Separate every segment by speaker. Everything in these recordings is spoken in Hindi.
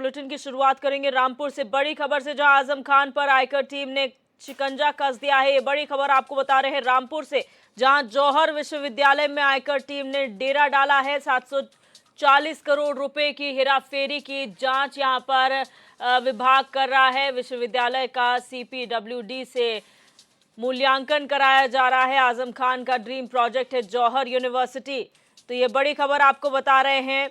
Speaker 1: बुलेटिन की शुरुआत करेंगे रामपुर से बड़ी खबर से, जहां आजम खान पर आयकर टीम ने शिकंजा कस दिया है। ये बड़ी खबर आपको बता रहे हैं रामपुर से, जहां जौहर विश्वविद्यालय में आयकर टीम ने डेरा डाला है। 740 करोड़ रुपए की हेराफेरी की जांच यहां पर विभाग कर रहा है। विश्वविद्यालय का CPWD से मूल्यांकन कराया जा रहा है। आजम खान का ड्रीम प्रोजेक्ट है जौहर यूनिवर्सिटी। तो ये बड़ी खबर आपको बता रहे हैं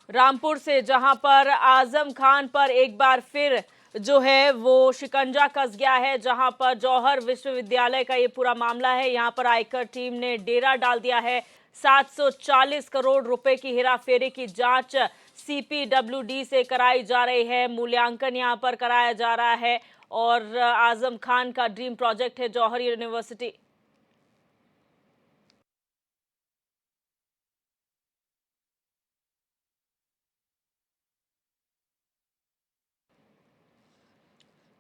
Speaker 1: रामपुर से, जहां पर आजम खान पर एक बार फिर जो है वो शिकंजा कस गया है। जहां पर जौहर विश्वविद्यालय का ये पूरा मामला है, यहां पर आयकर टीम ने डेरा डाल दिया है। 740 करोड़ रुपए की हेराफेरी की जांच CPWD से कराई जा रही है। मूल्यांकन यहां पर कराया जा रहा है और आजम खान का ड्रीम प्रोजेक्ट है जौहर यूनिवर्सिटी।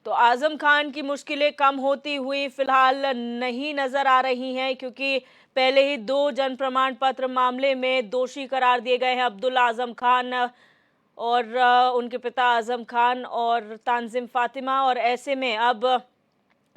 Speaker 1: तो आजम खान की मुश्किलें कम होती हुई फिलहाल नहीं नजर आ रही हैं, क्योंकि पहले ही 2 जन प्रमाण पत्र मामले में दोषी करार दिए गए हैं अब्दुल आजम खान और उनके पिता आजम खान और तानजिम फातिमा। और ऐसे में अब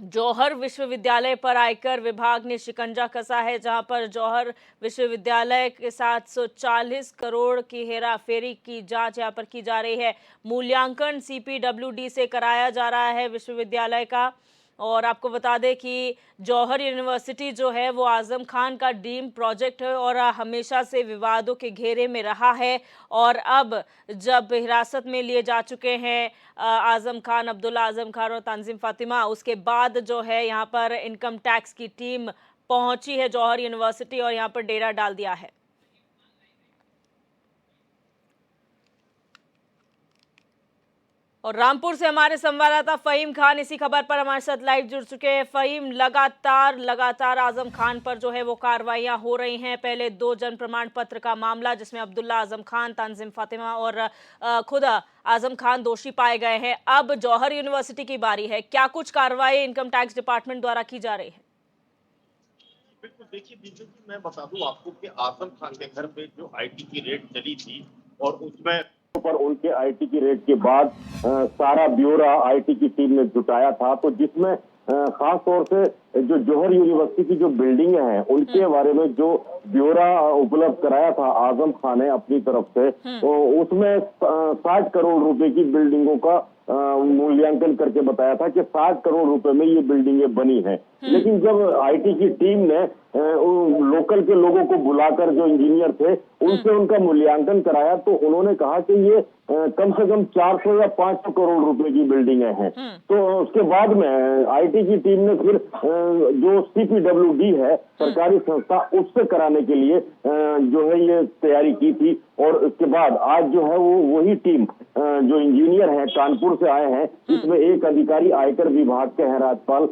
Speaker 1: जौहर विश्वविद्यालय पर आयकर विभाग ने शिकंजा कसा है, जहां पर जौहर विश्वविद्यालय के 740 करोड़ की हेराफेरी की जांच यहां पर की जा रही है। मूल्यांकन CPWD से कराया जा रहा है विश्वविद्यालय का। और आपको बता दें कि जौहर यूनिवर्सिटी जो है वो आजम खान का ड्रीम प्रोजेक्ट है और हमेशा से विवादों के घेरे में रहा है। और अब जब हिरासत में लिए जा चुके हैं आजम खान, अब्दुल्ला आजम खान और तानजिम फातिमा, उसके बाद जो है यहाँ पर इनकम टैक्स की टीम पहुंची है जौहर यूनिवर्सिटी और यहाँ पर डेरा डाल दिया है। और रामपुर से हमारे संवाददाता फहीम खान इसी खबर पर हमारे साथ लाइव जुड़ चुके हैं। फहीम, लगातार आजम खान पर जो है वो कार्रवाइयां हो रही हैं। पहले 2 जन प्रमाण पत्र का मामला जिसमें अब्दुल्ला आजम खान, तानजिम फातिमा और खुद आजम खान दोषी पाए गए हैं। अब जौहर यूनिवर्सिटी की बारी है। क्या कुछ कार्रवाई इनकम टैक्स डिपार्टमेंट द्वारा की जा रही है?
Speaker 2: बिल्कुल, देखिए बिल्कुल, मैं बता दूं आपको कि आजम खान के घर पे जो IT की रेड चली थी और उसमें पर उनके IT की रेड के बाद सारा ब्यौरा IT की टीम ने जुटाया था, तो जिसमें खास तौर से जो जौहर यूनिवर्सिटी की जो बिल्डिंग हैं उनके बारे में जो ब्यौरा उपलब्ध कराया था आजम खान ने अपनी तरफ से, तो उसमें 60 करोड़ रुपए की बिल्डिंगों का मूल्यांकन करके बताया था कि 60 करोड़ रुपए में ये बिल्डिंगें बनी हैं। लेकिन जब IT की टीम ने लोकल के लोगों को बुलाकर, जो इंजीनियर थे उनसे उनका मूल्यांकन कराया, तो उन्होंने कहा कि ये कम से कम 400 या 500 करोड़ रुपए की बिल्डिंगें हैं। तो उसके बाद में IT की टीम ने फिर जो CPWD है सरकारी संस्था, उससे कराने के लिए जो है ये तैयारी की थी। और उसके बाद आज जो है वो वही टीम जो इंजीनियर हैं कानपुर से आए हैं, इसमें एक अधिकारी आयकर विभाग के हैं राजपाल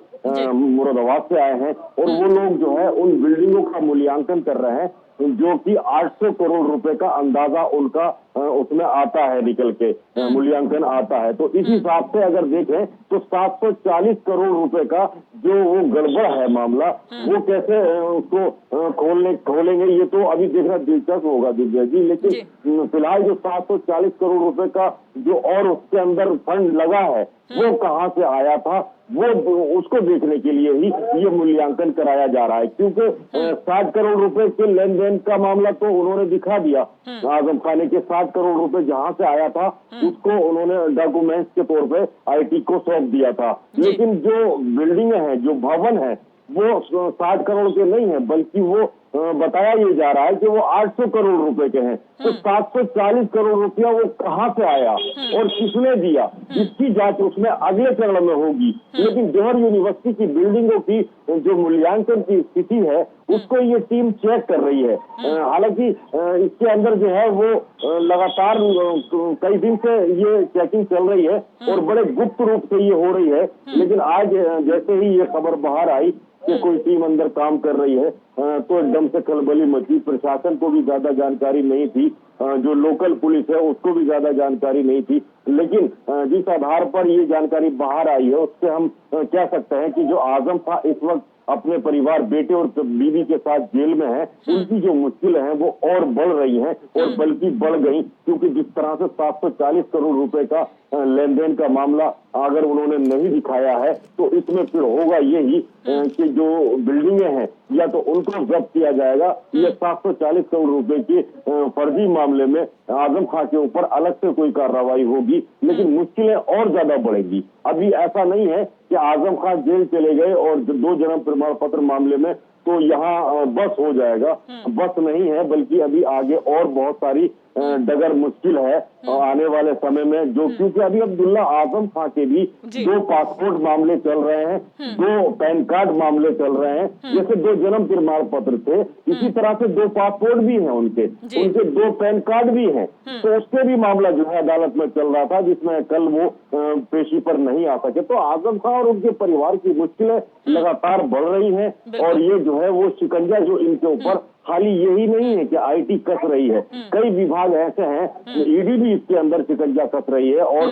Speaker 2: मुरादाबाद से आए हैं, और वो लोग जो है उन बिल्डिंगों का मूल्यांकन कर रहे हैं, जो कि 800 करोड़ रुपए का अंदाजा उनका उसमें आता है, निकल के मूल्यांकन आता है। तो इस हिसाब से अगर देखें तो 740 करोड़ रुपए का जो वो गड़बड़ है मामला, वो कैसे उसको खोलेंगे ये तो अभी देखना दिलचस्प होगा दिव्या जी। लेकिन फिलहाल जो 740 करोड़ रुपए का जो और उसके अंदर फंड लगा है वो कहाँ से आया था, वो उसको देखने के लिए ही ये मूल्यांकन कराया जा रहा है। क्योंकि 60 करोड़ रुपए के लेन देन का मामला तो उन्होंने दिखा दिया आजम खान के। 60 करोड़ रुपए जहां से आया था उसको उन्होंने डॉक्यूमेंट्स के तौर पे IT को सौंप दिया था। लेकिन जो बिल्डिंग है, जो भवन है, वो 60 करोड़ के नहीं है, बल्कि वो बताया ये जा रहा है कि वो 800 करोड़ रुपए के हैं। तो 740 करोड़ रुपया वो कहाँ से आया और किसने दिया, इसकी जांच उसमें अगले चरण में होगी। लेकिन जौहर यूनिवर्सिटी की बिल्डिंगों की जो मूल्यांकन की स्थिति है उसको ये टीम चेक कर रही है। हालांकि इसके अंदर जो है वो लगातार कई दिन से ये चेकिंग चल रही है और बड़े गुप्त रूप से ये हो रही है। लेकिन आज जैसे ही ये खबर बाहर आई कि कोई टीम अंदर काम कर रही है, तो एकदम से खलबली मची। प्रशासन को भी ज्यादा जानकारी नहीं थी, जो लोकल पुलिस है उसको भी ज्यादा जानकारी नहीं थी। लेकिन जिस आधार पर ये जानकारी बाहर आई है उससे हम कह सकते हैं कि जो आजम था इस वक्त अपने परिवार, बेटे और बीवी के साथ जेल में हैं, उनकी जो मुश्किलें हैं वो और बढ़ रही हैं और बल्कि बढ़ गई, क्योंकि जिस तरह से 740 करोड़ रुपए का लेन देन का मामला अगर उन्होंने नहीं दिखाया है तो इसमें फिर होगा यही कि जो बिल्डिंगें हैं या तो उनको जब्त किया जाएगा या 740 करोड़ रुपए के फर्जी मामले में आजम खां के ऊपर अलग से कोई कार्रवाई होगी, लेकिन मुश्किलें और ज्यादा बढ़ेगी। अभी ऐसा नहीं है कि आजम खां जेल चले गए और 2 जन्म प्रमाण पत्र मामले में तो यहाँ बस हो जाएगा, बस नहीं है, बल्कि अभी आगे और बहुत सारी डगर मुश्किल है आने वाले समय में, जो क्योंकि अभी अब्दुल्ला आजम खां के भी 2 पासपोर्ट मामले चल रहे हैं, 2 पैन कार्ड मामले चल रहे हैं, जैसे 2 जन्म प्रमाण पत्र थे, इसी तरह से 2 पासपोर्ट भी हैं उनके 2 पैन कार्ड भी हैं, तो उसके भी मामला जो है अदालत में चल रहा था, जिसमें कल वो पेशी पर नहीं आ सके। तो आजम खां और उनके परिवार की मुश्किलें लगातार बढ़ रही हैं और ये जो है वो शिकंजा जो इनके ऊपर खाली यही नहीं है कि आईटी कस रही है, कई विभाग ऐसे हैं, ईडी भी इसके अंदर शिकंजा कस रही है और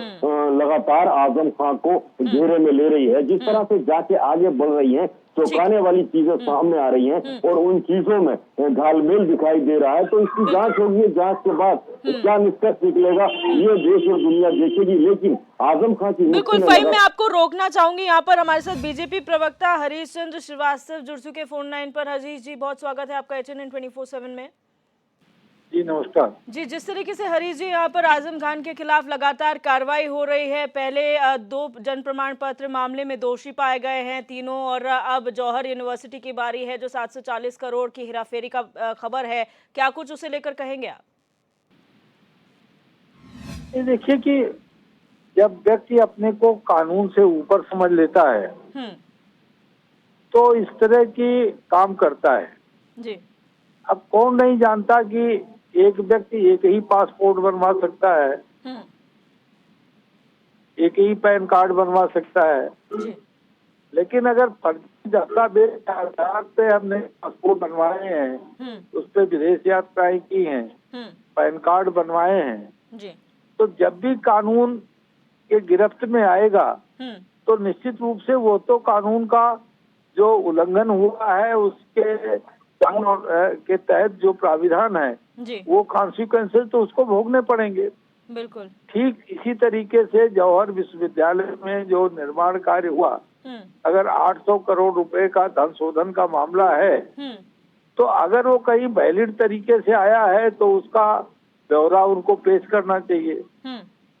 Speaker 2: लगातार आजम खां को घेरे में ले रही है। जिस तरह से जाके आगे बढ़ रही है, चौंकाने वाली चीजें सामने आ रही हैं और उन चीजों में घालमेल दिखाई दे रहा है, तो इसकी जांच होगी, जांच के बाद क्या निष्कर्ष निकलेगा ये देश और दुनिया देखेगी। लेकिन आजम खां की
Speaker 1: बिल्कुल फाइम, मैं आपको रोकना चाहूंगी, यहाँ पर हमारे साथ बीजेपी प्रवक्ता हरीश चंद्र श्रीवास्तव जुड़ चुके फोन लाइन पर। हरीश जी, बहुत स्वागत है आपका HNN 24/7 में।
Speaker 3: जी नमस्कार जी।
Speaker 1: जिस तरीके से हरीश जी यहाँ पर आजम खान के खिलाफ लगातार कार्रवाई हो रही है, पहले 2 जन प्रमाण पत्र मामले में दोषी पाए गए हैं तीनों, और अब जौहर यूनिवर्सिटी की बारी है जो 740 करोड़ की हेराफेरी का खबर है, क्या कुछ उसे लेकर कहेंगे आप?
Speaker 3: ये देखिए कि जब व्यक्ति अपने को कानून से ऊपर समझ लेता है तो इस तरह की काम करता है
Speaker 1: जी।
Speaker 3: अब कौन नहीं जानता कि एक व्यक्ति एक ही पासपोर्ट बनवा सकता है, एक ही पैन कार्ड बनवा सकता है
Speaker 1: जी।
Speaker 3: लेकिन अगर फर्जी दस्तावेज के आधार पे हमने पासपोर्ट बनवाए हैं, उस पर विदेश यात्राएं की हैं, पैन कार्ड बनवाए हैं
Speaker 1: जी।
Speaker 3: तो जब भी कानून के गिरफ्त में आएगा तो निश्चित रूप से वो तो कानून का जो उल्लंघन हुआ है उसके के तहत जो प्राविधान है वो कॉन्सिक्वेंसेस तो उसको भोगने पड़ेंगे।
Speaker 1: बिल्कुल
Speaker 3: ठीक इसी तरीके से जौहर विश्वविद्यालय में जो निर्माण कार्य हुआ, अगर 800 करोड़ रुपए का धन शोधन का मामला है तो अगर वो कहीं वैलिड तरीके से आया है तो उसका ब्यौरा उनको पेश करना चाहिए,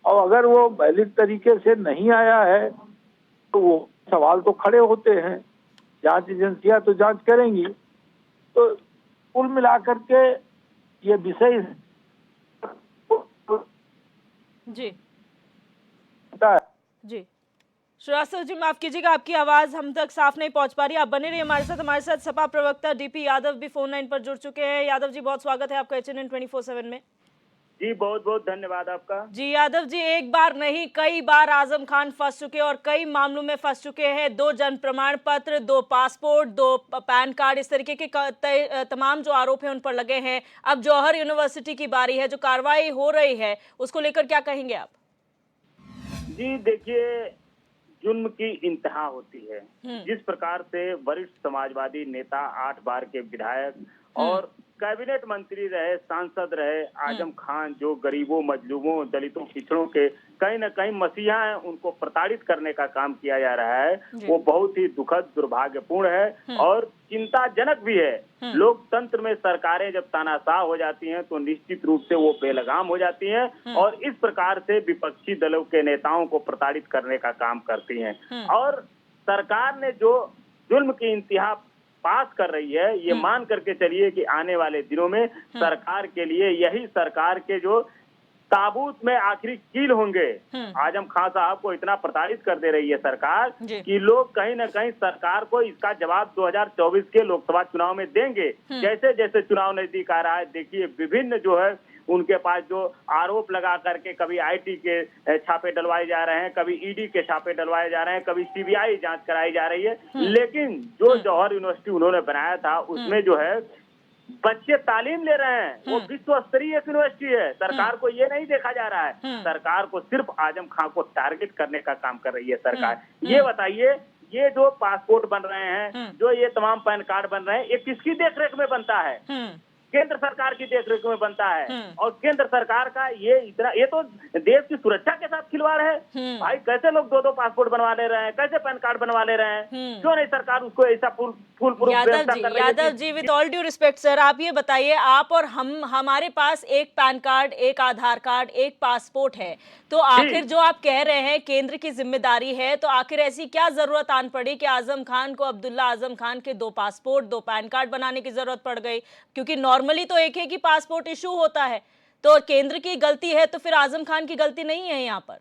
Speaker 3: और अगर वो वैलिड तरीके से नहीं आया है तो वो सवाल तो खड़े होते हैं, जांच एजेंसियां तो जांच करेंगी। तो कुल मिलाकर के ये विषय
Speaker 1: जी जी। श्रीवास्तव जी, माफ कीजिएगा, आपकी आवाज हम तक साफ नहीं पहुंच पा रही, आप बने रहिए हमारे साथ। हमारे साथ सपा प्रवक्ता DP यादव भी फोन लाइन पर जुड़ चुके हैं। यादव जी, बहुत स्वागत है आपका HNN 24/7 में।
Speaker 4: जी बहुत बहुत धन्यवाद आपका।
Speaker 1: जी यादव जी, एक बार नहीं कई बार आजम खान फंस चुके हैं और कई मामलों में फंस चुके हैं। 2 जन्म प्रमाण पत्र, 2 पासपोर्ट, 2 पैन कार्ड, इस तरीके के तमाम जो आरोप हैं उन पर लगे हैं। अब जौहर यूनिवर्सिटी की बारी है, जो कार्रवाई हो रही है उसको लेकर क्या कहेंगे आप?
Speaker 4: जी देखिए, जुल्म की इंतहा होती है। जिस प्रकार से वरिष्ठ समाजवादी नेता, 8 बार के विधायक और कैबिनेट मंत्री रहे, सांसद रहे आजम खान, जो गरीबों, मजलूमों, दलितों, पिछड़ों के कहीं न कहीं मसीहा हैं, उनको प्रताड़ित करने का काम किया जा रहा है, वो बहुत ही दुखद, दुर्भाग्यपूर्ण है और चिंताजनक भी है। लोकतंत्र में सरकारें जब तानाशाह हो जाती हैं तो निश्चित रूप से वो बेलगाम हो जाती हैं और इस प्रकार से विपक्षी दलों के नेताओं को प्रताड़ित करने का काम करती हैं। और सरकार ने जो जुल्म की इंतहा पास कर रही है, ये मान करके चलिए कि आने वाले दिनों में सरकार के लिए यही सरकार के जो ताबूत में आखिरी कील होंगे। आजम खान साहब को इतना प्रताड़ित कर दे रही है सरकार कि लोग कहीं न कहीं सरकार को इसका जवाब 2024 के लोकसभा चुनाव में देंगे। जैसे जैसे चुनाव नजदीक आ रहा है, देखिए विभिन्न जो है उनके पास जो आरोप लगा करके कभी IT के छापे डलवाए जा रहे हैं, कभी ED के छापे डलवाए जा रहे हैं, कभी CBI जांच कराई जा रही है। लेकिन जो जौहर यूनिवर्सिटी उन्होंने बनाया था उसमें जो है बच्चे तालीम ले रहे हैं, वो विश्व स्तरीय यूनिवर्सिटी है। सरकार को ये नहीं देखा जा रहा है, सरकार को सिर्फ आजम खान को टारगेट करने का काम कर रही है सरकार। ये बताइए ये जो पासपोर्ट बन रहे हैं, जो ये तमाम पैन कार्ड बन रहे हैं, ये किसकी देखरेख में बनता है? केंद्र सरकार की देखरेख में बनता है। और केंद्र सरकार का ये तो देश की सुरक्षा के साथ खिलवाड़ है। भाई कैसे लोग दो पासपोर्ट बनवा ले रहे हैं, कैसे पैन कार्ड बनवा ले रहे हैं? क्यों नहीं सरकार उसको ऐसा फुल प्रूफ व्यवस्था कर रही है?
Speaker 1: Yadav ji, with all due respect sir, आप ये बताइए, आप और हमारे पास एक पैन कार्ड, एक आधार कार्ड, एक पासपोर्ट है, तो आखिर जो आप कह रहे हैं केंद्र की जिम्मेदारी है, तो आखिर ऐसी क्या जरूरत आन पड़ी कि आजम खान को, अब्दुल्ला आजम खान के 2 पासपोर्ट, 2 पैन कार्ड बनाने की जरूरत पड़ गई? क्योंकि नॉर्मली तो एक ही पासपोर्ट इशू होता है, तो केंद्र की गलती है तो फिर आजम खान की गलती नहीं है यहाँ पर?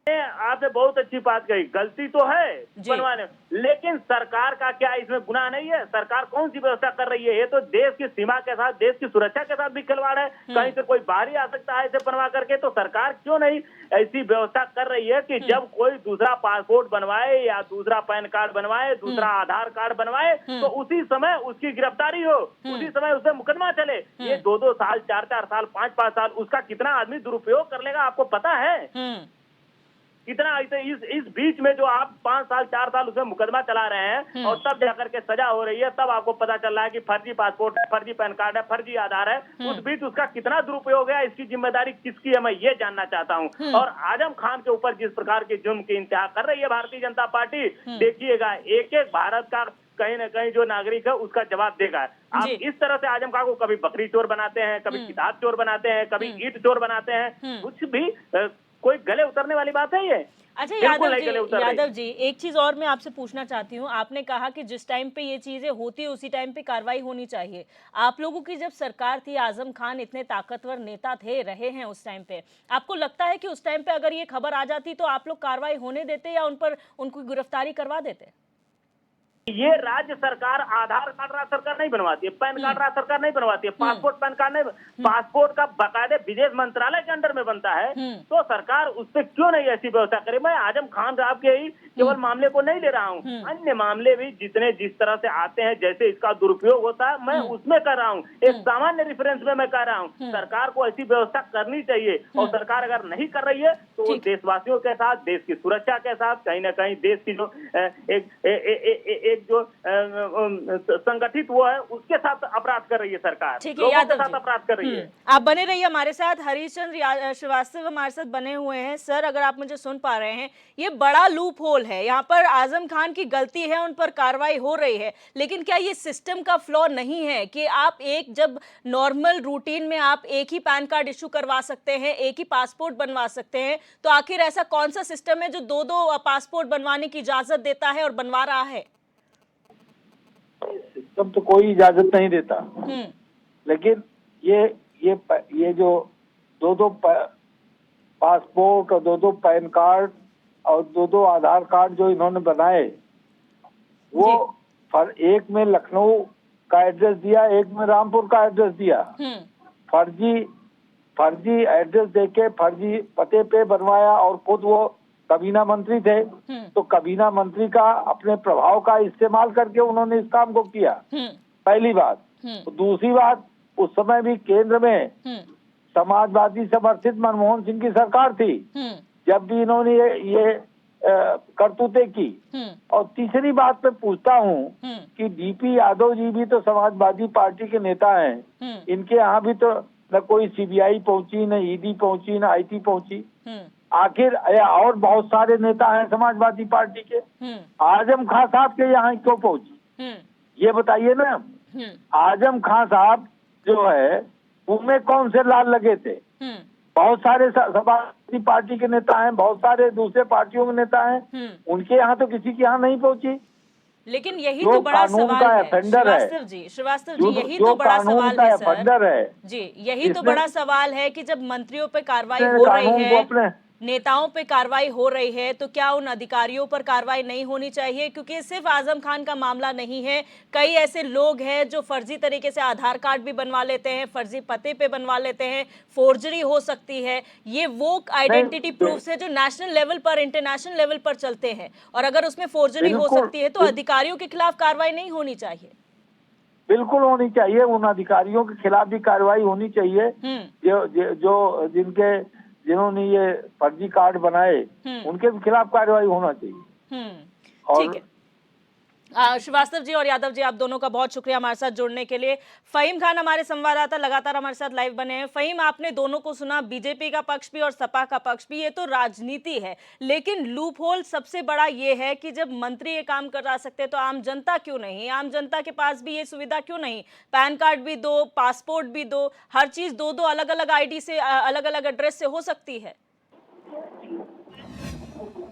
Speaker 4: आपने बहुत अच्छी बात कही, गलती तो है बनवाने, लेकिन सरकार का क्या इसमें गुनाह नहीं है? सरकार कौन सी व्यवस्था कर रही है? ये तो देश की सीमा के साथ, देश की सुरक्षा के साथ भी खिलवाड़ है। कहीं से कोई बाहरी आ सकता है इसे बनवा करके, तो सरकार क्यों नहीं ऐसी व्यवस्था कर रही है कि जब कोई दूसरा पासपोर्ट बनवाए या दूसरा पैन कार्ड बनवाए, दूसरा आधार कार्ड बनवाए, तो उसी समय उसकी गिरफ्तारी हो, उसी समय उस पर मुकदमा चले। ये 2-2 साल, 4-4 साल, 5-5 साल, उसका कितना आदमी दुरुपयोग कर लेगा आपको पता है? कितना इस बीच में जो आप 5 साल 4 साल उसमें मुकदमा चला रहे हैं और तब जाकर के सजा हो रही है, तब आपको पता चल रहा है कि फर्जी पासपोर्ट है, फर्जी पैन कार्ड है, फर्जी आधार है। उस बीच उसका कितना दुरुपयोग है, इसकी जिम्मेदारी किसकी है, मैं ये जानना चाहता हूँ। और आजम खान के ऊपर जिस प्रकार की जुर्म की इंतहा कर रही है भारतीय जनता पार्टी, देखिएगा एक भारत का कहीं न कहीं जो नागरिक है उसका जवाब देगा। आप इस तरह से आजम खान को कभी बकरी चोर बनाते हैं, कभी किताब चोर बनाते हैं, कभी ईंट चोर बनाते हैं, कुछ भी कोई गले उतरने वाली बात है ये?
Speaker 1: अच्छा यादव जी, एक चीज और मैं आपसे पूछना चाहती हूँ। आपने कहा कि जिस टाइम पे ये चीजें होती है उसी टाइम पे कार्रवाई होनी चाहिए। आप लोगों की जब सरकार थी, आजम खान इतने ताकतवर नेता थे, रहे हैं उस टाइम पे, आपको लगता है कि उस टाइम पे अगर ये खबर आ जाती तो आप लोग कार्रवाई होने देते या उनको गिरफ्तारी करवा देते?
Speaker 4: ये राज्य सरकार आधार कार्ड राज्य सरकार नहीं बनवाती है, पैन कार्ड राज्य सरकार नहीं बनवाती है, पासपोर्ट पैन कार्ड नहीं, पासपोर्ट का बाकायदे विदेश मंत्रालय के अंडर में बनता है। तो सरकार उस पर क्यों नहीं ऐसी व्यवस्था करे? मैं आजम खान साहब के ही केवल मामले को नहीं ले रहा हूँ, अन्य मामले भी जितने जिस तरह से आते हैं, जैसे इसका दुरुपयोग होता है, मैं उसमें कर रहा हूँ। एक सामान्य रेफरेंस में मैं कह रहा हूँ, सरकार को ऐसी व्यवस्था करनी चाहिए। और सरकार अगर नहीं कर रही है तो वो देशवासियों के साथ, देश की सुरक्षा के साथ, कहीं ना कहीं देश की जो एक जो संगठित वो है उसके साथ अपराध कर रही है सरकार, लोगों के साथ अपराध कर रही है।
Speaker 1: आप बने रहिए हमारे साथ। हरीशचंद्र श्रीवास्तव हमारे साथ बने हुए हैं। सर, अगर आप मुझे सुन पा रहे हैं, ये बड़ा लूप होल है, यहाँ पर आजम खान की गलती है, उन पर कार्रवाई हो रही है, लेकिन क्या ये सिस्टम का फ्लॉ नहीं है कि आप जब नॉर्मल रूटीन में आप एक ही पैन कार्ड इशू करवा सकते हैं, एक ही पासपोर्ट बनवा सकते हैं, तो आखिर ऐसा कौन सा सिस्टम है जो 2-2 पासपोर्ट बनवाने की इजाजत देता है और बनवा रहा है?
Speaker 3: सिस्टम तो कोई इजाजत नहीं देता, लेकिन ये जो 2-2 पासपोर्ट और 2-2 पैन कार्ड और 2-2 आधार कार्ड जो इन्होंने बनाए, वो एक में लखनऊ का एड्रेस दिया, एक में रामपुर का एड्रेस दिया, फर्जी एड्रेस देके फर्जी पते पे बनवाया। और खुद वो कबीना मंत्री थे, तो कबीना मंत्री का अपने प्रभाव का इस्तेमाल करके उन्होंने इस काम को किया, पहली बात। तो दूसरी बात, उस समय भी केंद्र में समाजवादी समर्थित मनमोहन सिंह की सरकार थी, जब भी इन्होंने ये करतूतें की। और तीसरी बात पे पूछता हूँ कि डीपी यादव जी भी तो समाजवादी पार्टी के नेता हैं, इनके यहाँ भी तो न कोई सीबीआई पहुंची, न ईडी पहुंची, न आईटी पहुंची। आखिर और बहुत सारे नेता हैं समाजवादी पार्टी के, आजम खान साहब के यहाँ क्यों पहुंची? ये बताइए ना। आजम खान साहब जो है उनमें कौन से लाल लगे थे? बहुत सारे समाजवादी पार्टी के नेता हैं, बहुत सारे दूसरे पार्टियों के नेता हैं, उनके यहाँ तो किसी के यहाँ नहीं पहुंची।
Speaker 1: लेकिन यही तो बड़ा सवाल है श्रीवास्तव जी, यही तो बड़ा सवाल है सर जी, यही तो बड़ा सवाल है कि जब मंत्रियों पे कार्रवाई हो रही है, नेताओं पे कार्रवाई हो रही है, तो क्या उन अधिकारियों पर कार्रवाई नहीं होनी चाहिए? क्योंकि सिर्फ आजम खान का मामला नहीं है, कई ऐसे लोग हैं जो फर्जी तरीके से आधार कार्ड भी बनवा लेते हैं, फर्जी पते पे बनवा लेते हैं, फोर्जरी हो सकती है। ये वो आइडेंटिटी प्रूफ्स है जो नेशनल लेवल पर, इंटरनेशनल लेवल पर चलते हैं, और अगर उसमें फोर्जरी हो सकती है तो अधिकारियों के खिलाफ कार्रवाई नहीं होनी चाहिए?
Speaker 3: बिल्कुल होनी चाहिए, उन अधिकारियों के खिलाफ भी कार्रवाई होनी चाहिए जो जिन्होंने ये फर्जी कार्ड बनाए, उनके खिलाफ कार्रवाई होना चाहिए।
Speaker 1: श्रीवास्तव जी और यादव जी, आप दोनों का बहुत शुक्रिया हमारे साथ जुड़ने के लिए। फहीम खान हमारे संवाददाता लगातार हमारे साथ लाइव बने हैं। फहीम, आपने दोनों को सुना, बीजेपी का पक्ष भी और सपा का पक्ष भी। ये तो राजनीति है, लेकिन लूप होल सबसे बड़ा ये है कि जब मंत्री ये काम करा सकते हैं तो आम जनता क्यों नहीं? आम जनता के पास भी ये सुविधा क्यों नहीं? पैन कार्ड भी दो, पासपोर्ट भी दो, हर चीज दो दो अलग अलग आईडी से, अलग अलग एड्रेस से हो सकती है।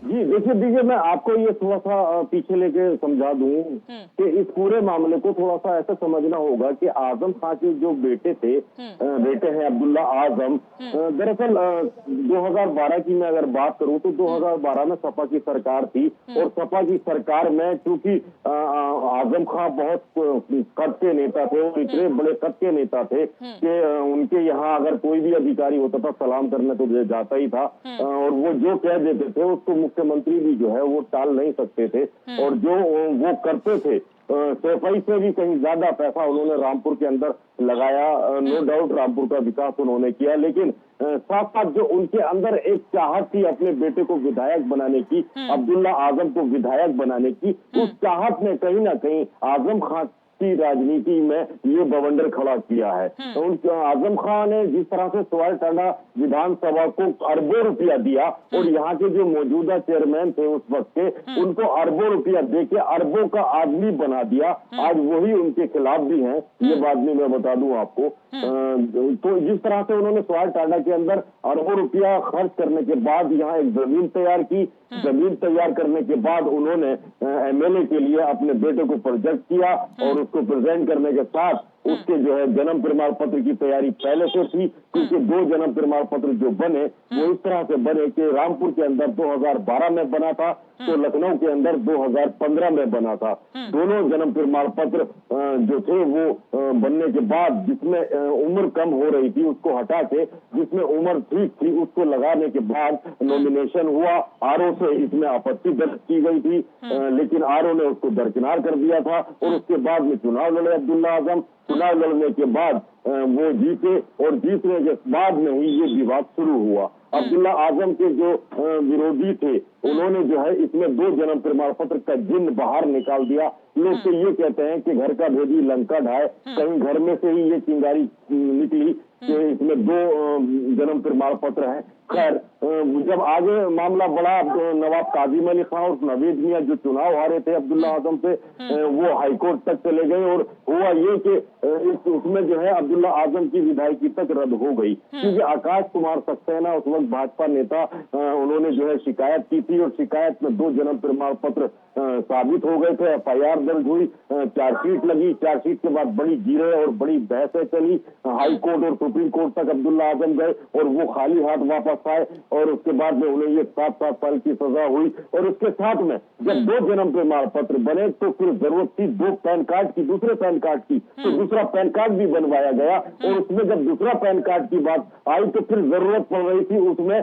Speaker 2: जी देखिए मैं आपको ये थोड़ा सा पीछे लेके समझा दूं कि इस पूरे मामले को थोड़ा सा ऐसा समझना होगा कि आजम खान के जो बेटे हैं अब्दुल्ला आजम, दरअसल 2012 की मैं अगर बात करूं तो 2012 में सपा की सरकार थी और सपा की सरकार में चूंकि आजम खान बहुत कद के नेता थे और इतने बड़े कद के नेता थे कि उनके यहाँ अगर कोई भी अधिकारी होता था सलाम करने तो जाता ही था, और वो जो कह देते थे उसको मुख्यमंत्री भी जो है वो टाल नहीं सकते थे, और जो वो करते थे सफाई से भी कहीं ज्यादा पैसा उन्होंने रामपुर के अंदर लगाया। नो डाउट रामपुर का विकास उन्होंने किया, लेकिन साथ साथ जो उनके अंदर एक चाहत थी अपने बेटे को विधायक बनाने की, अब्दुल्ला आजम को विधायक बनाने की, उस चाहत ने कहीं ना कहीं आजम खान की राजनीति में ये बवंडर खड़ा किया है। तो आजम खान ने जिस तरह से सवाल टाला, विधानसभा को अरबों रुपया दिया और यहाँ के जो मौजूदा चेयरमैन थे उस वक्त के, उनको अरबों रुपया देके अरबों का आदमी बना दिया। आज वही उनके खिलाफ भी हैं, ये बात भी मैं बता दूं आपको। तो जिस तरह से उन्होंने सवाल टाला के अंदर अरबों रुपया खर्च करने के बाद यहाँ एक जमीन तैयार की, जमीन तैयार करने के बाद उन्होंने एमएलए के लिए अपने बेटे को प्रोजेक्ट किया और उसको प्रेजेंट करने के साथ उसके जो है जन्म प्रमाण पत्र की तैयारी पहले से थी, क्योंकि 2 जन्म प्रमाण पत्र जो बने वो इस तरह से बने कि रामपुर के अंदर 2012 में बना था तो लखनऊ के अंदर 2015 में बना था। दोनों जन्म प्रमाण पत्र जो थे वो बनने के बाद जिसमें उम्र कम हो रही थी उसको हटा के जिसमें उम्र ठीक थी उसको लगाने के बाद नॉमिनेशन हुआ। आरओ से इसमें आपत्ति दर्ज की गई थी, लेकिन आरओ ने उसको दरकिनार कर दिया था और उसके बाद में चुनाव लड़े अब्दुल्ला आजम। चुनाव लड़ने के बाद वो जीते और जीतने के बाद में ही ये विवाद शुरू हुआ। अब्दुल्ला आजम के जो विरोधी थे उन्होंने जो है इसमें 2 जन्म प्रमाण पत्र का जिन्न बाहर निकाल दिया। लोग तो ये कहते हैं कि घर का भेदी लंका ढाए, कहीं घर में से ही ये चिंगारी निकली कि इसमें 2 जन्म प्रमाण पत्र हैं। खैर जब आगे मामला बढ़ा, नवाब काजिम अली खान और नवीद मियां जो चुनाव हारे थे अब्दुल्ला आजम से, वो हाईकोर्ट तक चले गए और हुआ ये कि उसमें जो है अब्दुल्ला आजम की विधायकी तक रद्द हो गई, क्योंकि आकाश कुमार सक्सेना उस वक्त भाजपा नेता, उन्होंने जो है शिकायत की थी और शिकायत में 2 जन्म प्रमाण पत्र साबित हो गए थे। एफआईआर दर्ज हुई, चार्जशीट लगी, चार्जशीट के बाद बड़ी गिरे और बड़ी बहसें चली। हाई कोर्ट और सुप्रीम कोर्ट तक अब्दुल्ला आजम गए और वो खाली हाथ वापस आए और उसके बाद में उन्हें ये 7 साल की सजा हुई। और उसके साथ में जब 2 जन्म प्रमाण पत्र बने तो फिर जरूरत थी 2 पैन कार्ड की, दूसरे पैन कार्ड की, तो दूसरा पैन कार्ड भी बनवाया गया। और उसमें जब दूसरा पैन कार्ड की बात आई तो फिर जरूरत पड़ रही थी उसमें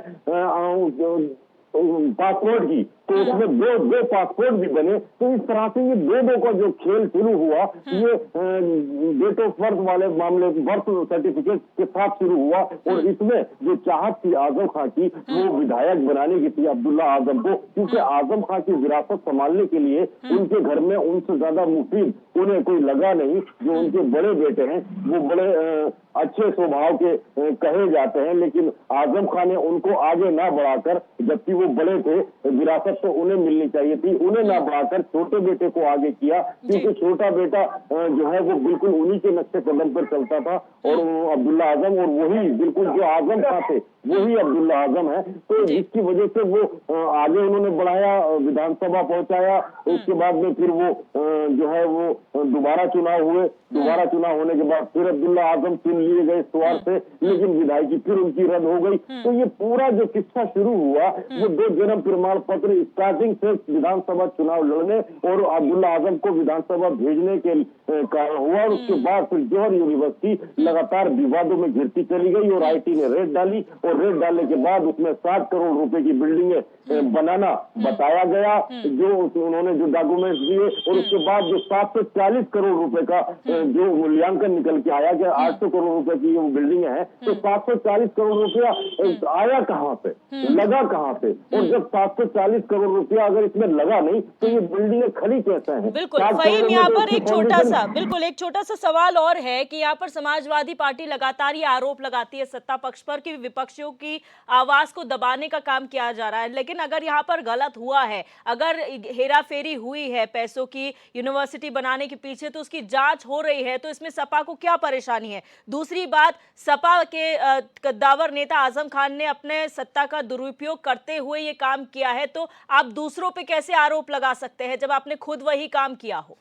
Speaker 2: पासपोर्ट की, तो उसमें 2 पासपोर्ट भी बने। तो इस तरह से ये 2 का जो खेल शुरू हुआ, ये डेट ऑफ बर्थ वाले मामले, बर्थ सर्टिफिकेट के साथ शुरू हुआ। और इसमें जो चाहत थी आजम खान की वो विधायक बनाने की थी अब्दुल्ला आजम को, क्योंकि आजम खान की विरासत संभालने के लिए उनके घर में उनसे ज्यादा मुफीद उन्हें कोई लगा नहीं। जो उनके बड़े बेटे हैं वो बड़े अच्छे स्वभाव के कहे जाते हैं, लेकिन आजम खान ने उनको आगे ना बढ़ाकर, जबकि वो बड़े थे, विरासत तो उन्हें मिलनी चाहिए थी, उन्हें ना बढ़ाकर छोटे बेटे को आगे किया, क्योंकि छोटा बेटा जो है वो बिल्कुल उन्हीं के नक्शे कदम पर चलता था और अब्दुल्ला आजम, और वही बिल्कुल जो आजम खान थे वही अब्दुल्ला आजम है। तो इसकी वजह से वो आगे उन्होंने बढ़ाया, विधानसभा पहुंचाया। उसके बाद में फिर वो जो है वो दोबारा चुनाव हुए, दोबारा चुनाव होने के बाद फिर अब्दुल्ला आजम चुन लिए गए इस से, लेकिन विधायकी फिर उनकी रद्द हो गई। तो ये पूरा जो किस्सा शुरू हुआ वो 2 जन्म प्रमाण पत्र स्टार्टिंग से विधानसभा चुनाव लड़ने और अब्दुल्ला आजम को विधानसभा भेजने के कारण हुआ। और उसके बाद फिर जौहर यूनिवर्सिटी लगातार विवादों में घिरती चली गई और आईटी ने रेड डाली, और रेड डालने के बाद उसमें 60 करोड़ रुपए की बिल्डिंगें बनाना बताया गया, जो उन्होंने जो डॉक्यूमेंट्स दिए। और उसके बाद जो 740 करोड़ रुपए का जो मूल्यांकन निकल के आया कि 800 करोड़ रुपए की वो बिल्डिंग है, तो 740 करोड़ रुपया आया कहाँ से, लगा कहाँ से? और जब 740 करोड़ करोड़ रुपया अगर इसमें लगा नहीं तो ये बिल्डिंगें खड़ी कैसे हैं?
Speaker 1: बिल्कुल
Speaker 2: 4
Speaker 1: फहीम,
Speaker 2: करोड़ में
Speaker 1: यहाँ
Speaker 2: तो
Speaker 1: पर
Speaker 2: इसकी
Speaker 1: एक छोटा
Speaker 2: फाउंडेशन-
Speaker 1: सा बिल्कुल एक छोटा सा सवाल और है कि यहाँ पर समाजवादी पार्टी लगातार ये आरोप लगाती है सत्ता पक्ष पर कि विपक्षियों की आवाज को दबाने का काम किया जा रहा है, लेकिन अगर यहाँ पर गलत हुआ है, अगर हेराफेरी हुई है पैसों की यूनिवर्सिटी बनाने के पीछे, तो उसकी जांच हो रही है, तो इसमें सपा को क्या परेशानी है? दूसरी बात, सपा के कद्दावर नेता आजम खान ने अपने सत्ता का दुरुपयोग करते हुए ये काम किया है, तो आप दूसरों पे कैसे आरोप लगा सकते हैं जब आपने खुद वही काम किया हो?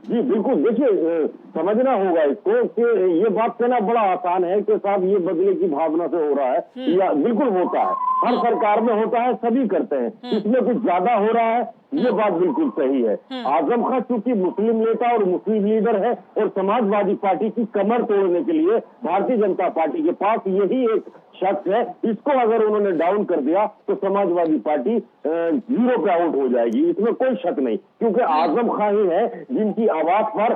Speaker 2: जी बिल्कुल, देखिए समझना होगा इसको कि ये बात कहना बड़ा आसान है कि साहब ये बदले की भावना से हो रहा है, या बिल्कुल होता है, हर सरकार में होता है, सभी करते हैं, इसमें कुछ ज्यादा हो रहा है, ये बात बिल्कुल सही है। आजम खान चूंकि मुस्लिम नेता और मुस्लिम लीडर है और समाजवादी पार्टी की कमर तोड़ने के लिए भारतीय जनता पार्टी के पास यही एक शख्स है, इसको अगर उन्होंने डाउन कर दिया तो समाजवादी पार्टी 0 पे आउट हो जाएगी, इसमें कोई शक नहीं, क्योंकि आजम खान ही है जिनकी आवाज पर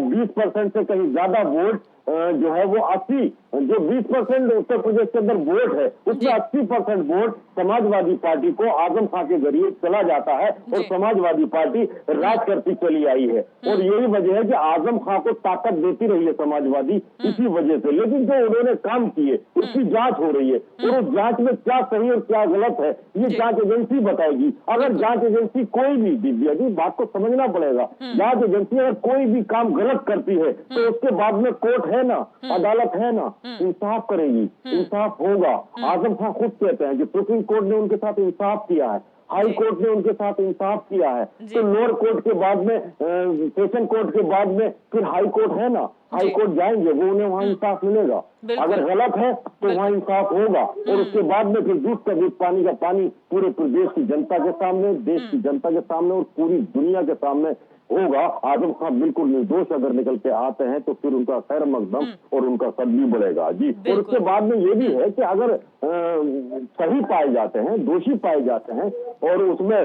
Speaker 2: 20% से कहीं ज्यादा वोट जो है वो 80 जो 20% उत्तर प्रदेश के अंदर वोट है उसमें 80% वोट समाजवादी पार्टी को आजम खान के जरिए चला जाता है और समाजवादी पार्टी राज करती चली आई है। और यही वजह है कि आजम खान को ताकत देती रही है समाजवादी इसी वजह से। लेकिन जो उन्होंने काम किए उसकी जांच हो रही है और उस जांच में क्या सही और क्या गलत है ये जांच एजेंसी बताएगी। अगर जांच एजेंसी कोई भी, दिव्या जी बात को समझना पड़ेगा, जांच एजेंसी अगर कोई भी काम गलत करती है तो उसके बाद में कोर्ट है ना, अदालत है ना, इंसाफ करेगी, इंसाफ होगा। आजम खान खुद कहते हैं कि सुप्रीम कोर्ट ने उनके साथ इंसाफ किया है, हाई कोर्ट ने उनके साथ इंसाफ किया है, तो लोअर कोर्ट के बाद में सेशन कोर्ट के बाद में फिर हाई कोर्ट है ना, हाई कोर्ट जाएंगे वो उन्हें वहाँ इंसाफ मिलेगा। अगर गलत है तो वहाँ इंसाफ होगा और उसके बाद में फिर दूध का दूध पानी का पानी पूरे प्रदेश की जनता के सामने, देश की जनता के सामने और पूरी दुनिया के सामने होगा। आजम खान बिल्कुल निर्दोष अगर निकल के आते हैं तो फिर उनका खैर मकदम और उनका कद भी बढ़ेगा जी। और उसके बाद में ये भी है कि अगर सही पाए जाते हैं, दोषी पाए जाते हैं और उसमें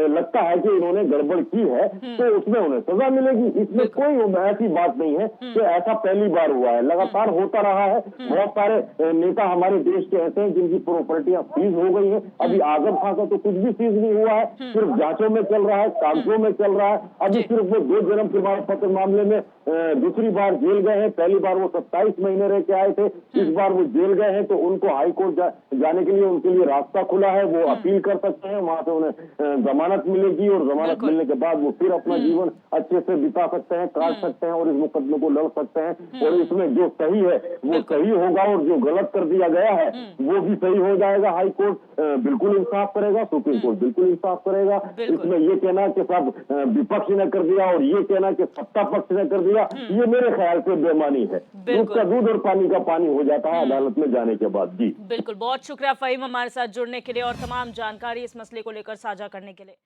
Speaker 2: लगता है कि इन्होंने गड़बड़ की है तो उसमें उन्हें सजा मिलेगी। इसमें कोई ऐसी बात नहीं है कि ऐसा पहली बार हुआ है, लगातार होता रहा है। बहुत सारे नेता हमारे देश के ऐसे हैं जिनकी प्रॉपर्टियां सीज हो गई है। अभी आजम खान का तो कुछ भी सीज नहीं हुआ है, सिर्फ जांचों में चल रहा है, कागजों में चल रहा है। अभी सिर्फ वो 2 जन्म प्रमाण पत्र मामले में दूसरी बार जेल गए हैं। पहली बार वो 27 महीने रह के आए थे, इस बार वो जेल गए हैं तो उनको हाई कोर्ट जाने के लिए उनके लिए रास्ता खुला है, वो अपील कर सकते हैं, वहां से उन्हें जमानत मिलेगी और जमानत मिलने के बाद वो फिर अपना जीवन अच्छे से बिता सकते हैं, काट सकते हैं और इस मुकदमे को लड़ सकते हैं। और इसमें जो सही है वो सही होगा और जो गलत कर दिया गया है वो भी सही हो जाएगा। हाई कोर्ट बिल्कुल इंसाफ करेगा, सुप्रीम कोर्ट बिल्कुल इंसाफ करेगा। इसमें ये कहना कि सब विपक्ष ने कर दिया और ये कहना कि सत्ता पक्ष ने कर दिया, ये मेरे ख्याल से बेईमानी है। दूध का दूध और पानी का पानी हो जाता है अदालत में जाने के बाद जी।
Speaker 1: बिल्कुल, बहुत शुक्रिया फहीम हमारे साथ जुड़ने के लिए और तमाम जानकारी इस मसले को लेकर साझा करने के लिए।